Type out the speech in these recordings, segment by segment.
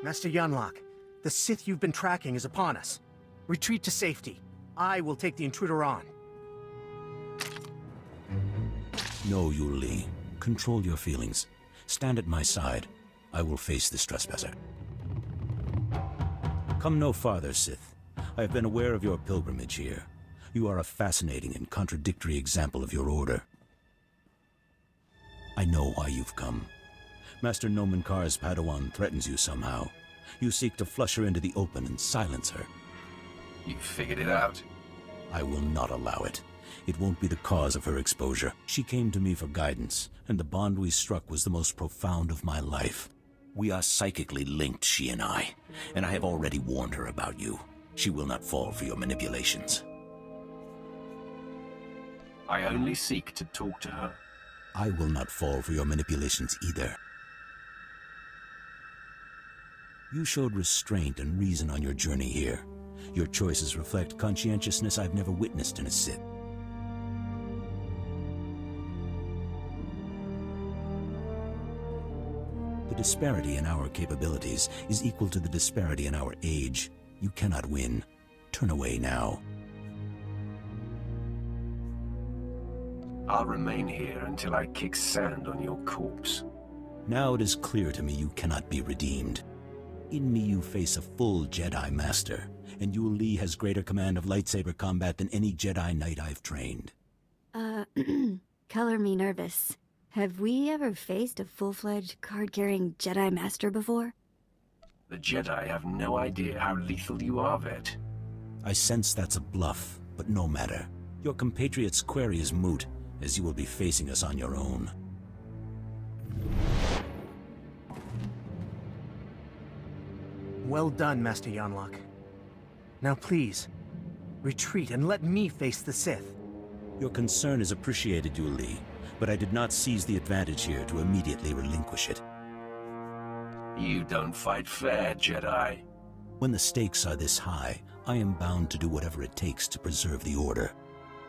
Master Yonlach, the Sith you've been tracking is upon us. Retreat to safety. I will take the intruder on. No, Yuli. Control your feelings. Stand at my side. I will face this trespasser. Come no farther, Sith. I have been aware of your pilgrimage here. You are a fascinating and contradictory example of your order. I know why you've come. Master Nomen Karr's Padawan threatens you somehow. You seek to flush her into the open and silence her. You figured it out. I will not allow it. It won't be the cause of her exposure. She came to me for guidance, and the bond we struck was the most profound of my life. We are psychically linked, she and I have already warned her about you. She will not fall for your manipulations. I only seek to talk to her. I will not fall for your manipulations either. You showed restraint and reason on your journey here. Your choices reflect conscientiousness I've never witnessed in a Sith. The disparity in our capabilities is equal to the disparity in our age. You cannot win. Turn away now. I'll remain here until I kick sand on your corpse. Now it is clear to me you cannot be redeemed. In me you face a full Jedi Master, and Yuli has greater command of lightsaber combat than any Jedi Knight I've trained. Color me nervous. Have we ever faced a full-fledged card-carrying Jedi Master before? The Jedi have no idea how lethal you are, Vet. I sense that's a bluff, but no matter. Your compatriot's query is moot, as you will be facing us on your own. Well done, Master Yonlach. Now please, retreat and let me face the Sith. Your concern is appreciated, Yuli, but I did not seize the advantage here to immediately relinquish it. You don't fight fair, Jedi. When the stakes are this high, I am bound to do whatever it takes to preserve the Order.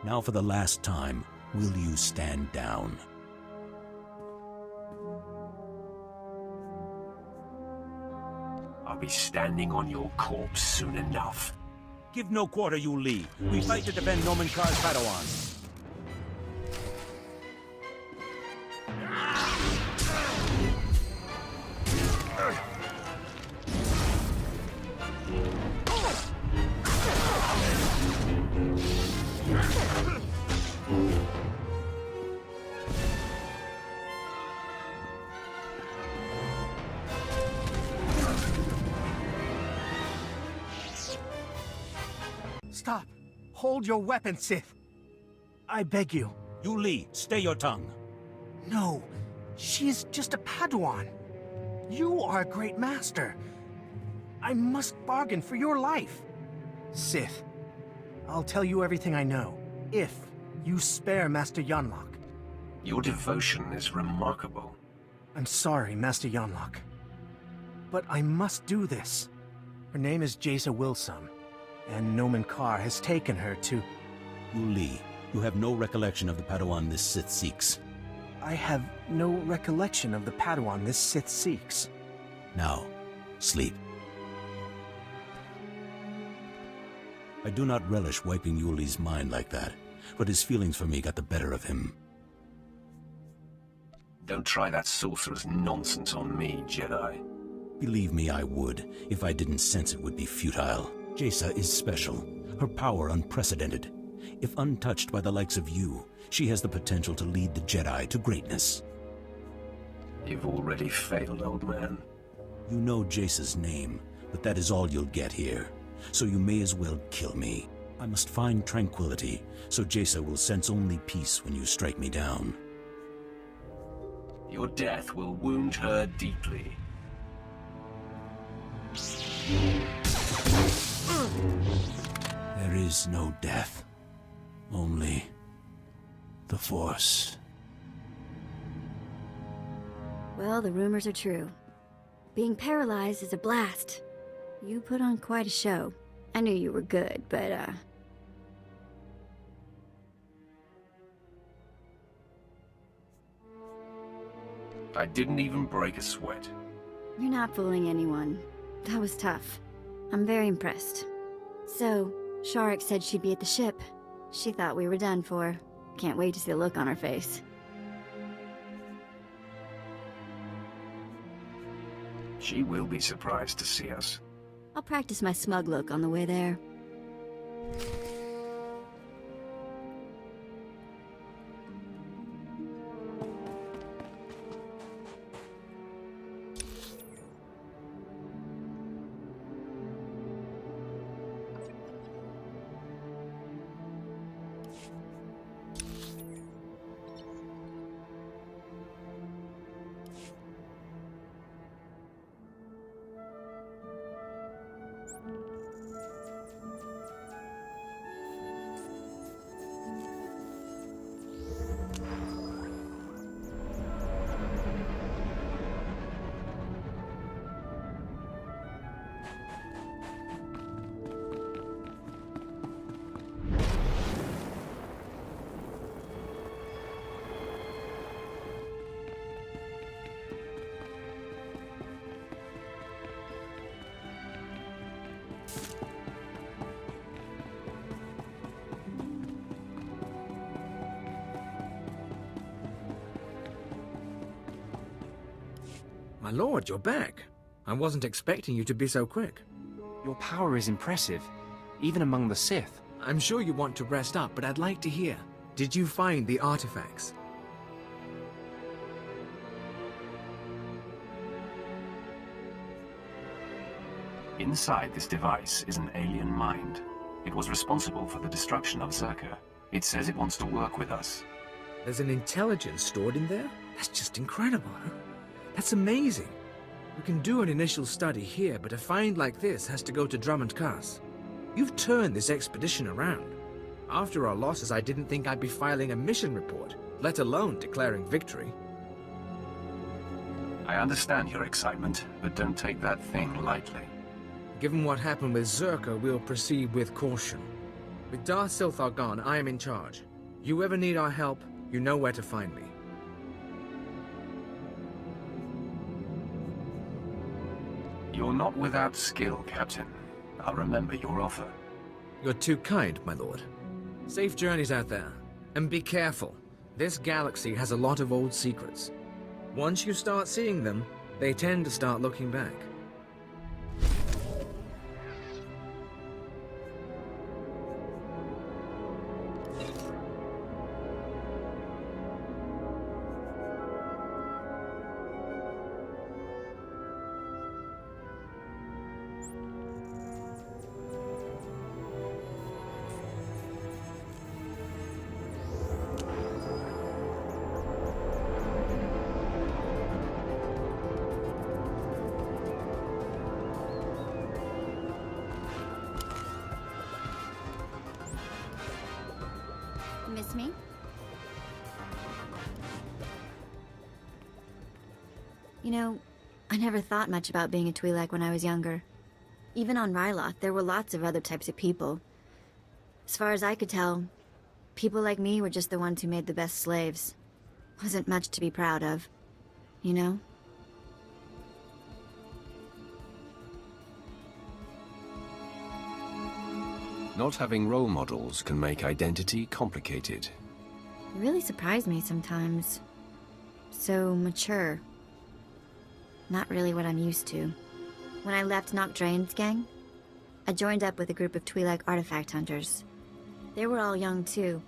Now for the last time, will you stand down? I'll be standing on your corpse soon enough. Give no quarter, Yuli. We fight to defend Nomen Karr's Padawan. Stop! Hold your weapon, Sith! I beg you. Yuli, stay your tongue. No, she is just a Padawan. You are a great master. I must bargain for your life. Sith, I'll tell you everything I know, if you spare Master Yonlach. Your devotion is remarkable. I'm sorry, Master Yonlach. But I must do this. Her name is Jaisa Wilsum, and Nomen Karr has taken her to... Yuli, you have no recollection of the Padawan this Sith seeks. I have no recollection of the Padawan this Sith seeks. Now, sleep. I do not relish wiping Yuli's mind like that, but his feelings for me got the better of him. Don't try that sorcerer's nonsense on me, Jedi. Believe me, I would, if I didn't sense it would be futile. Jaisa is special, her power unprecedented. If untouched by the likes of you, she has the potential to lead the Jedi to greatness. You've already failed, old man. You know Jaisa's name, but that is all you'll get here. So you may as well kill me. I must find tranquility, so Jaisa will sense only peace when you strike me down. Your death will wound her deeply. There is no death. Only the Force. Well, the rumors are true. Being paralyzed is a blast. You put on quite a show. I knew you were good, but, I didn't even break a sweat. you're not fooling anyone. That was tough. I'm very impressed. So, Varixx said she'd be at the ship. She thought we were done for. Can't wait to see the look on her face. She will be surprised to see us. I'll practice my smug look on the way there. My lord, you're back. I wasn't expecting you to be so quick. Your power is impressive, even among the Sith. I'm sure you want to rest up, but I'd like to hear. Did you find the artifacts? Inside this device is an alien mind. It was responsible for the destruction of Zerka. It says it wants to work with us. There's an intelligence stored in there? That's just incredible, huh? That's amazing. We can do an initial study here, but a find like this has to go to Drummond Cass. You've turned this expedition around. After our losses, I didn't think I'd be filing a mission report, let alone declaring victory. I understand your excitement, but don't take that thing lightly. Given what happened with Zerka, we'll proceed with caution. With Darth Silthar gone, I am in charge. You ever need our help, you know where to find me. You're not without skill, Captain. I'll remember your offer. You're too kind, my lord. Safe journeys out there. And be careful. This galaxy has a lot of old secrets. Once you start seeing them, they tend to start looking back. Miss me? You know, I never thought much about being a Twi'lek when I was younger. Even on Ryloth, there were lots of other types of people. As far as I could tell, people like me were just the ones who made the best slaves. Wasn't much to be proud of, you know? Not having role models can make identity complicated. You really surprise me sometimes. So mature. Not really what I'm used to. When I left Noct Draen's gang, I joined up with a group of Twi'lek artifact hunters. They were all young too,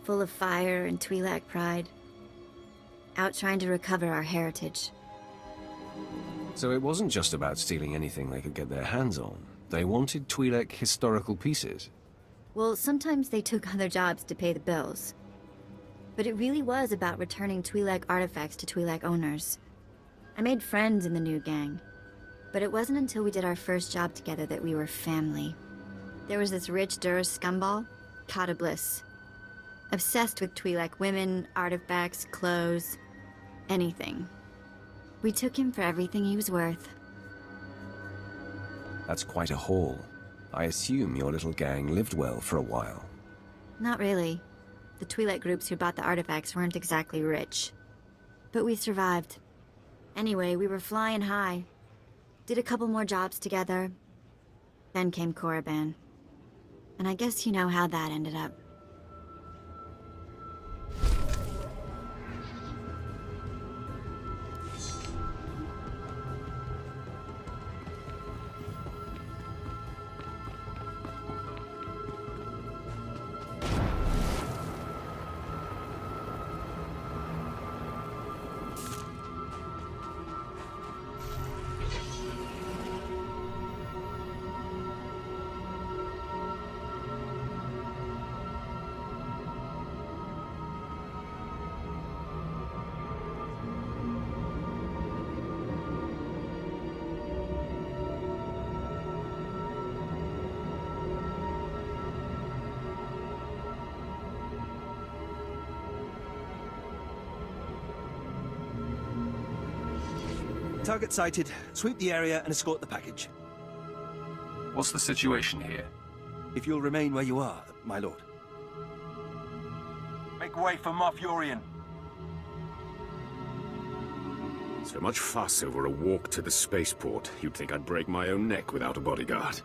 full of fire and Twi'lek pride. Out trying to recover our heritage. So it wasn't just about stealing anything they could get their hands on. They wanted Twi'lek historical pieces. Well, sometimes they took other jobs to pay the bills. But it really was about returning Twi'lek artifacts to Twi'lek owners. I made friends in the new gang. But it wasn't until we did our first job together that we were family. There was this rich Duras scumball, Kata Bliss. Obsessed with Twi'lek women, artifacts, clothes, anything. We took him for everything he was worth. That's quite a haul. I assume your little gang lived well for a while. Not really. The Twi'lek groups who bought the artifacts weren't exactly rich. But we survived. Anyway, we were flying high. Did a couple more jobs together. Then came Korriban. And I guess you know how that ended up. Target sighted. Sweep the area and escort the package. What's the situation here? If you'll remain where you are, my lord. Make way for Moff Yurrion. So much fuss over a walk to the spaceport. You'd think I'd break my own neck without a bodyguard.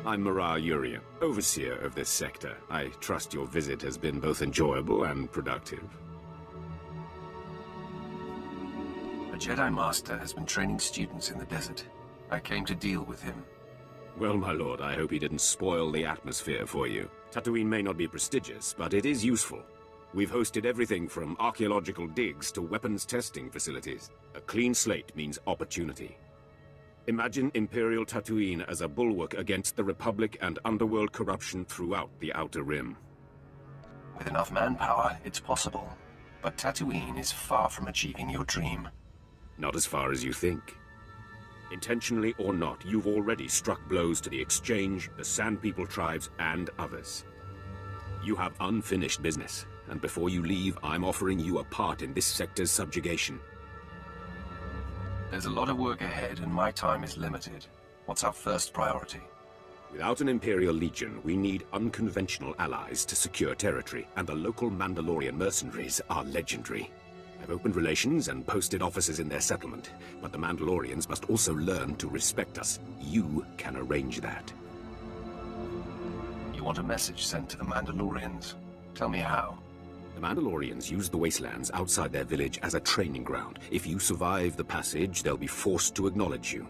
I'm Moff Yurrion, overseer of this sector. I trust your visit has been both enjoyable and productive. A Jedi Master has been training students in the desert. I came to deal with him. Well, my lord, I hope he didn't spoil the atmosphere for you. Tatooine may not be prestigious, but it is useful. We've hosted everything from archaeological digs to weapons testing facilities. A clean slate means opportunity. Imagine Imperial Tatooine as a bulwark against the Republic and underworld corruption throughout the Outer Rim. With enough manpower, it's possible. But Tatooine is far from achieving your dream. Not as far as you think. Intentionally or not, you've already struck blows to the Exchange, the Sandpeople tribes, and others. You have unfinished business, and before you leave, I'm offering you a part in this sector's subjugation. There's a lot of work ahead, and my time is limited. What's our first priority? Without an Imperial Legion, we need unconventional allies to secure territory, and the local Mandalorian mercenaries are legendary. I've opened relations and posted officers in their settlement, but the Mandalorians must also learn to respect us. You can arrange that. You want a message sent to the Mandalorians? Tell me how. The Mandalorians use the wastelands outside their village as a training ground. If you survive the passage, they'll be forced to acknowledge you.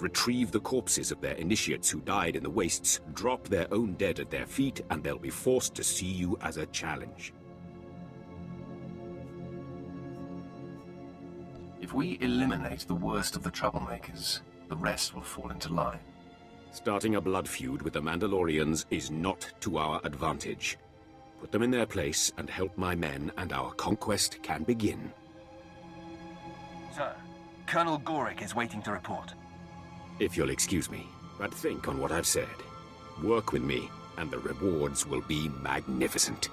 Retrieve the corpses of their initiates who died in the wastes, drop their own dead at their feet, and they'll be forced to see you as a challenge. If we eliminate the worst of the troublemakers, the rest will fall into line. Starting a blood feud with the Mandalorians is not to our advantage. Put them in their place and help my men, and our conquest can begin. Sir, Colonel Gorick is waiting to report. If you'll excuse me, but think on what I've said. Work with me, and the rewards will be magnificent.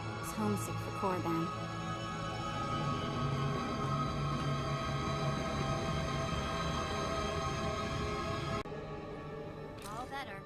I was homesick for Korriban. All better.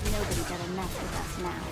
Nobody better mess with us now.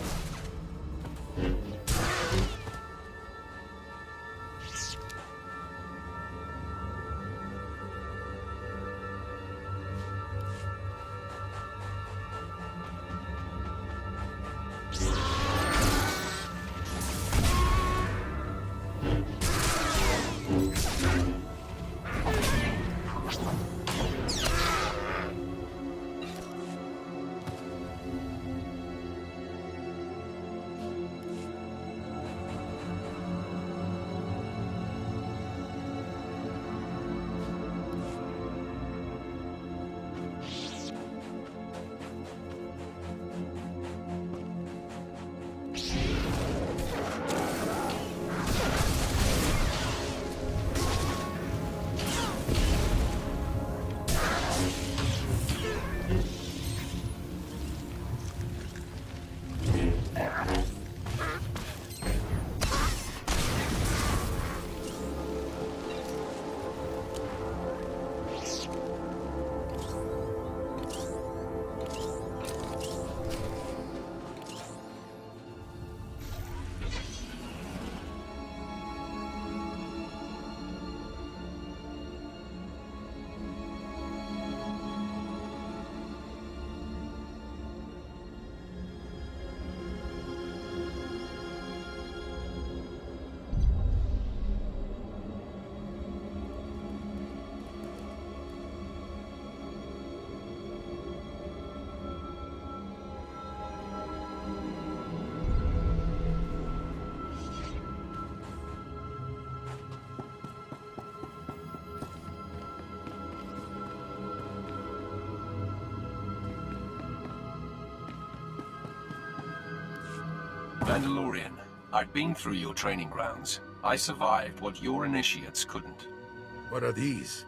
Mandalorian, I've been through your training grounds. I survived what your initiates couldn't. What are these?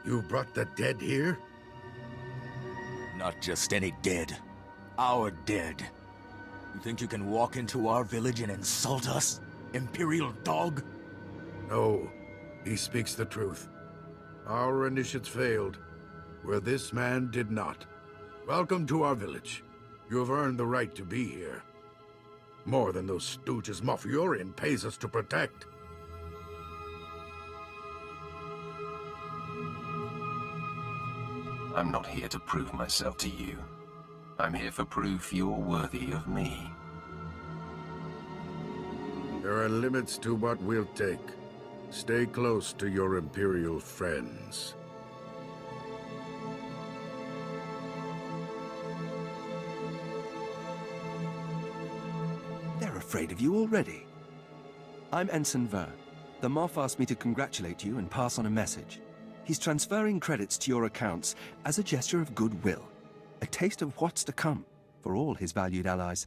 You brought the dead here? Not just any dead. Our dead. You think you can walk into our village and insult us? Imperial dog? No. He speaks the truth. Our initiates failed, where this man did not. Welcome to our village. You have earned the right to be here. More than those stooges Moff Yurrion pays us to protect. I'm not here to prove myself to you. I'm here for proof you're worthy of me. There are limits to what we'll take. Stay close to your Imperial friends. They're afraid of you already. I'm Ensign Ver. The Moff asked me to congratulate you and pass on a message. He's transferring credits to your accounts as a gesture of goodwill. A taste of what's to come for all his valued allies.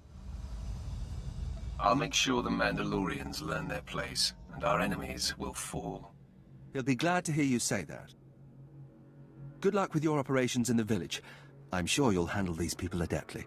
I'll make sure the Mandalorians learn their place, and our enemies will fall. He'll be glad to hear you say that. Good luck with your operations in the village. I'm sure you'll handle these people adeptly.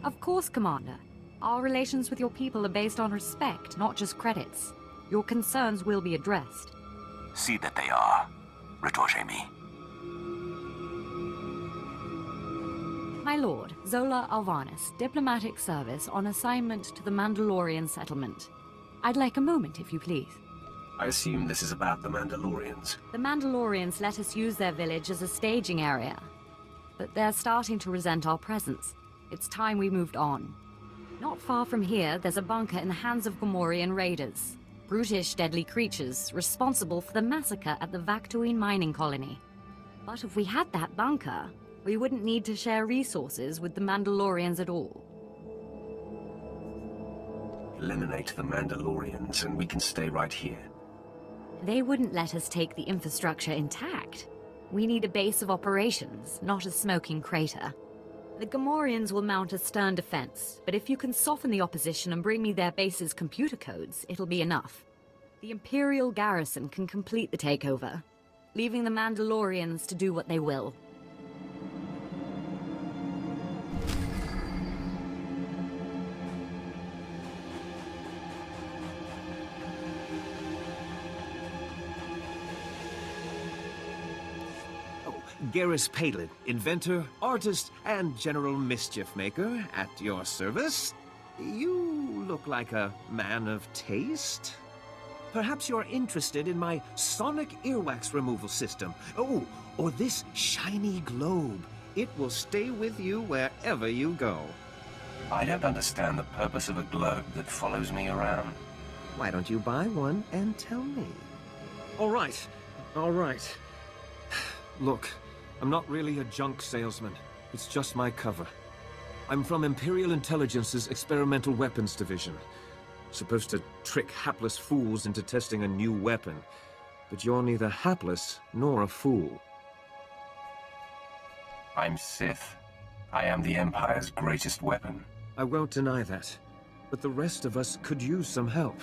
Of course, Commander. Our relations with your people are based on respect, not just credits. Your concerns will be addressed. See that they are. Retorge-me. My lord, Zola Alvanis, diplomatic service on assignment to the Mandalorian settlement. I'd like a moment, if you please. I assume this is about the Mandalorians. The Mandalorians let us use their village as a staging area, but they're starting to resent our presence. It's time we moved on. Not far from here, there's a bunker in the hands of Gamorrean raiders. Brutish, deadly creatures responsible for the massacre at the Tatooine mining colony. But if we had that bunker, we wouldn't need to share resources with the Mandalorians at all. Eliminate the Mandalorians and we can stay right here. They wouldn't let us take the infrastructure intact. We need a base of operations, not a smoking crater. The Gamorreans will mount a stern defense, but if you can soften the opposition and bring me their base's computer codes, it'll be enough. The Imperial garrison can complete the takeover, leaving the Mandalorians to do what they will. Garrus Palin, inventor, artist, and general mischief maker, at your service. You look like a man of taste. Perhaps you're interested in my sonic earwax removal system. Oh, or this shiny globe. It will stay with you wherever you go. I don't understand the purpose of a globe that follows me around. Why don't you buy one and tell me? All right. Look, I'm not really a junk salesman. It's just my cover. I'm from Imperial Intelligence's Experimental Weapons Division. Supposed to trick hapless fools into testing a new weapon. But you're neither hapless nor a fool. I'm Sith. I am the Empire's greatest weapon. I won't deny that. But the rest of us could use some help.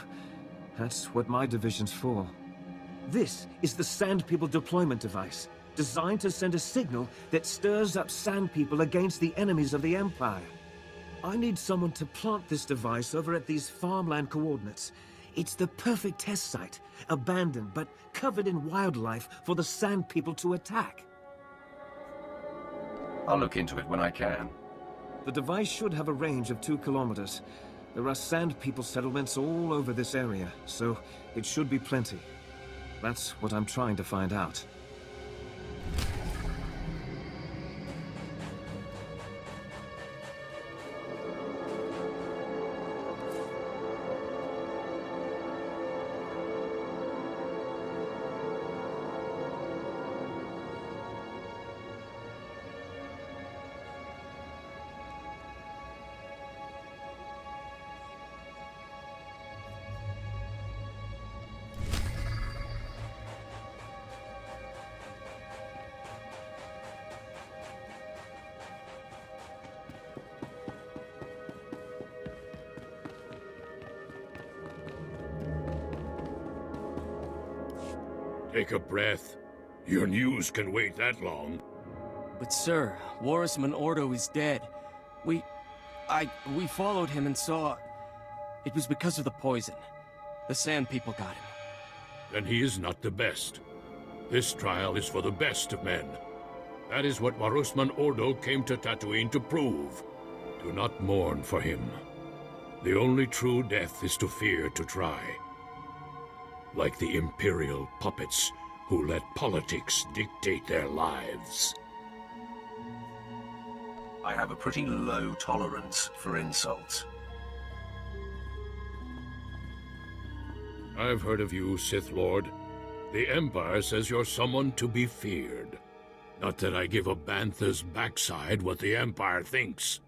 That's what my division's for. This is the Sandpeople deployment device, designed to send a signal that stirs up Sandpeople against the enemies of the Empire. I need someone to plant this device over at these farmland coordinates. It's the perfect test site, abandoned but covered in wildlife for the Sandpeople to attack. I'll look into it when I can. The device should have a range of 2 kilometers. There are Sandpeople settlements all over this area, so it should be plenty. That's what I'm trying to find out. Take a breath. Your news can wait that long. But sir, Warrisman Ordo is dead. We followed him and saw... It was because of the poison. The Sandpeople got him. Then he is not the best. This trial is for the best of men. That is what Warrisman Ordo came to Tatooine to prove. Do not mourn for him. The only true death is to fear to try. Like the Imperial puppets who let politics dictate their lives. I have a pretty low tolerance for insults. I've heard of you, Sith Lord. The Empire says you're someone to be feared. Not that I give a bantha's backside what the Empire thinks.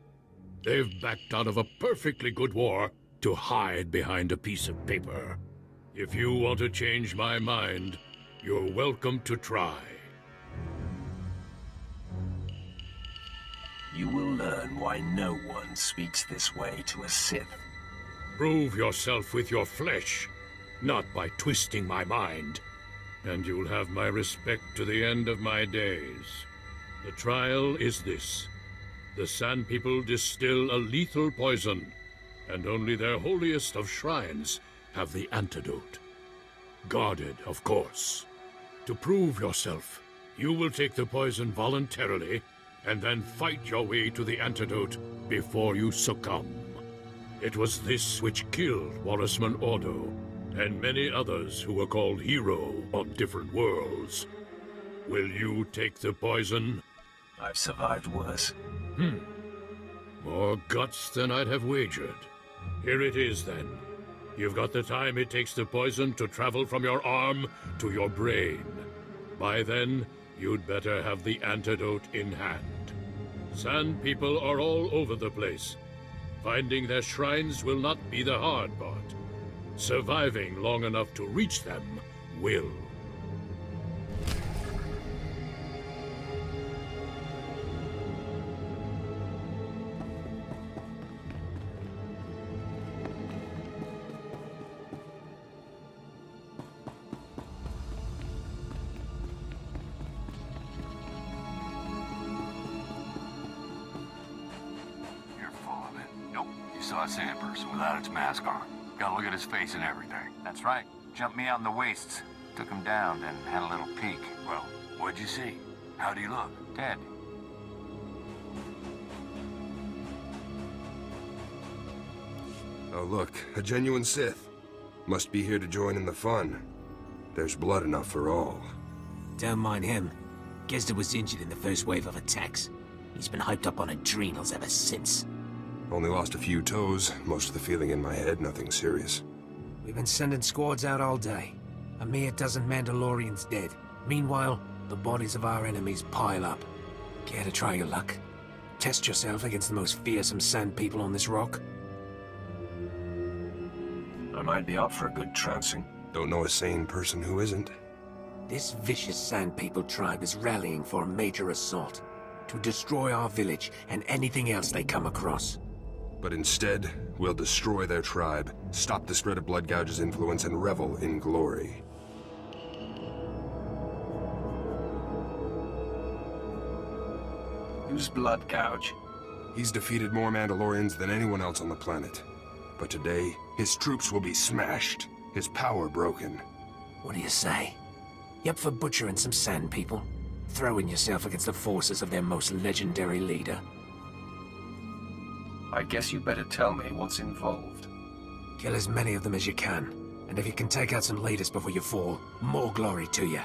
They've backed out of a perfectly good war to hide behind a piece of paper. If you want to change my mind, you're welcome to try. You will learn why no one speaks this way to a Sith. Prove yourself with your flesh, not by twisting my mind. And you'll have my respect to the end of my days. The trial is this. The Sandpeople distill a lethal poison, and only their holiest of shrines have the antidote. Guarded, of course. To prove yourself, you will take the poison voluntarily, and then fight your way to the antidote before you succumb. It was this which killed Warrisman Ordo, and many others who were called hero on different worlds. Will you take the poison? I've survived worse. More guts than I'd have wagered. Here it is, then. You've got the time it takes the poison to travel from your arm to your brain. By then, you'd better have the antidote in hand. Sandpeople are all over the place. Finding their shrines will not be the hard part. Surviving long enough to reach them will. You're full of it. Nope. You saw a sand person without its mask on. Gotta look at his face and everything. That's right. Jumped me out in the wastes. Took him down, then had a little peek. Well, what'd you see? How'd he look? Dead. Oh, look. A genuine Sith. Must be here to join in the fun. There's blood enough for all. Don't mind him. Gizda was injured in the first wave of attacks. He's been hyped up on adrenals ever since. Only lost a few toes. Most of the feeling in my head, nothing serious. We've been sending squads out all day. A mere dozen Mandalorians dead. Meanwhile, the bodies of our enemies pile up. Care to try your luck? Test yourself against the most fearsome Sandpeople on this rock? I might be up for a good trouncing. Don't know a sane person who isn't. This vicious Sandpeople tribe is rallying for a major assault. To destroy our village and anything else they come across. But instead, we'll destroy their tribe, stop the spread of Blood Gouge's influence, and revel in glory. Who's Blood Gouge? He's defeated more Mandalorians than anyone else on the planet. But today, his troops will be smashed, his power broken. What do you say? You up for butchering some Sandpeople? Throwing yourself against the forces of their most legendary leader? I guess you better tell me what's involved. Kill as many of them as you can. And if you can take out some leaders before you fall, more glory to you.